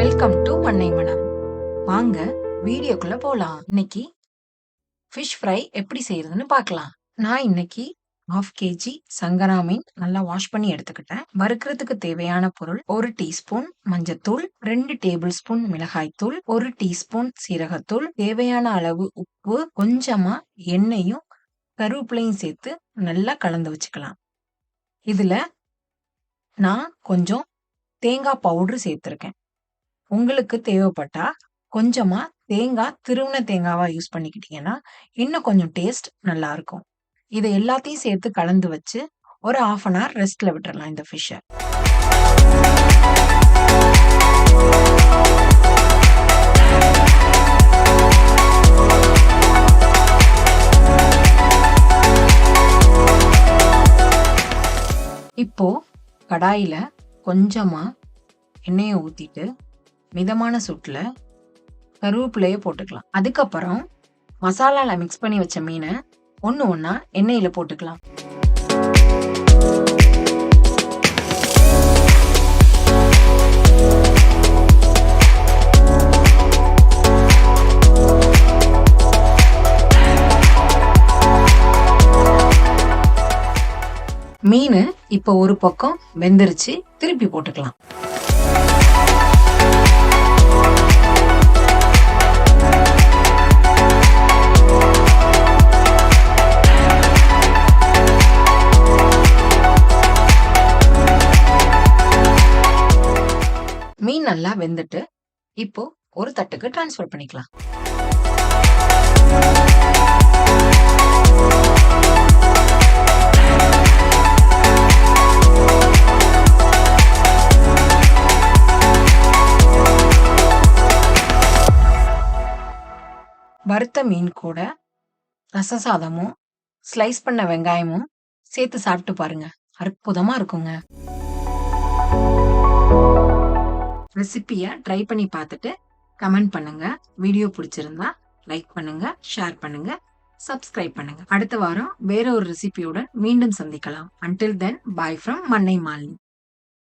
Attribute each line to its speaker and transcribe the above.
Speaker 1: Welcome to மண்ணை மனம். வாங்க வீடியோக்குள்ள போலாம். இன்னைக்கு ஃபிஷ் ஃப்ரை எப்படி செய்யறதுன்னு பார்க்கலாம். நான் இன்னைக்கு 1/2 kg சங்கரா மீன் நல்லா வாஷ் பண்ணி எடுத்துக்கிட்டேன். வறுக்கிறதுக்கு தேவையான பொருள் 1 டீஸ்பூன் மஞ்சத்தூள், 2 டேபிள் ஸ்பூன் மிளகாய்த்தூள், 1 டீஸ்பூன் சீரகத்தூள், தேவையான அளவு உப்பு, கொஞ்சமா எண்ணெயும் கருவேப்பிலையும் சேர்த்து நல்லா கலந்து வச்சுக்கலாம். இதுல நான் கொஞ்சம் தேங்காய் பவுடர் சேர்த்திருக்கேன். உங்களுக்கு தேவைப்பட்டா கொஞ்சமா தேங்காய் திருவுன தேங்காவா யூஸ் பண்ணிக்கிட்டீங்கன்னா இன்னும் கொஞ்சம் டேஸ்ட் நல்லா இருக்கும். இதை எல்லாத்தையும் சேர்த்து கலந்து வச்சு ஒரு 1/2 an hour ரெஸ்ட்ல விட்டுறலாம் இந்த ஃபிஷ்ஷை. இப்போ கடாயில கொஞ்சமா எண்ணெயை ஊத்திட்டு மிதமான சூட்டுல கருவேப்பிலைய போட்டுக்கலாம். அதுக்கப்புறம் மசாலால மிக்ஸ் பண்ணி வச்ச மீனை ஒண்ணு ஒண்ணா எண்ணெயில போட்டுக்கலாம். மீன் இப்போ ஒரு பக்கம் வெந்துருச்சு, திருப்பி போட்டுக்கலாம். மீன் நல்லா வெந்துட்டு இப்போ ஒரு தட்டுக்கு டிரான்ஸ்ஃபர் பண்ணிக்கலாம். வறுத்த மீன் கூட ரச சாதமும் ஸ்லைஸ் பண்ண வெங்காயமும் சேர்த்து சாப்பிட்டு பாருங்க, அற்புதமா இருக்குங்க. ரெசிபியை ட்ரை பண்ணி பார்த்துட்டு கமெண்ட் பண்ணுங்க. வீடியோ பிடிச்சிருந்தா லைக் பண்ணுங்க, ஷேர் பண்ணுங்க, சப்ஸ்கிரைப் பண்ணுங்க. அடுத்த வாரம் வேற ஒரு ரெசிபியுடன் மீண்டும் சந்திக்கலாம். Until then, bye from மண்ணை மாலினி.